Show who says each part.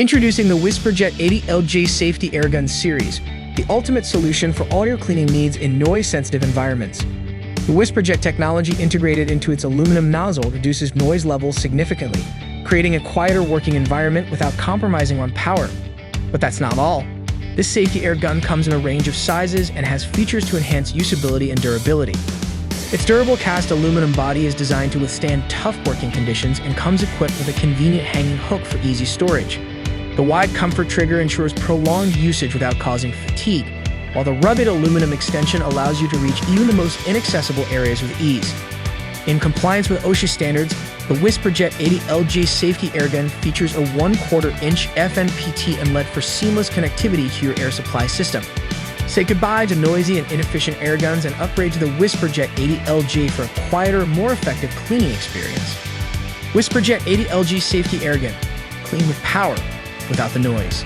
Speaker 1: Introducing the WhisperJet 80LJ Safety Airgun Series, the ultimate solution for all your cleaning needs in noise-sensitive environments. The WhisperJet technology integrated into its aluminum nozzle reduces noise levels significantly, creating a quieter working environment without compromising on power. But that's not all. This safety air gun comes in a range of sizes and has features to enhance usability and durability. Its durable cast aluminum body is designed to withstand tough working conditions and comes equipped with a convenient hanging hook for easy storage. The wide comfort trigger ensures prolonged usage without causing fatigue, while the rugged aluminum extension allows you to reach even the most inaccessible areas with ease. In compliance with OSHA standards, the WhisperJet 80LJ Safety Airgun features a 1/4-inch FNPT inlet for seamless connectivity to your air supply system. Say goodbye to noisy and inefficient air guns and upgrade to the WhisperJet 80LJ for a quieter, more effective cleaning experience. WhisperJet 80LJ Safety Airgun. Clean with power, without the noise.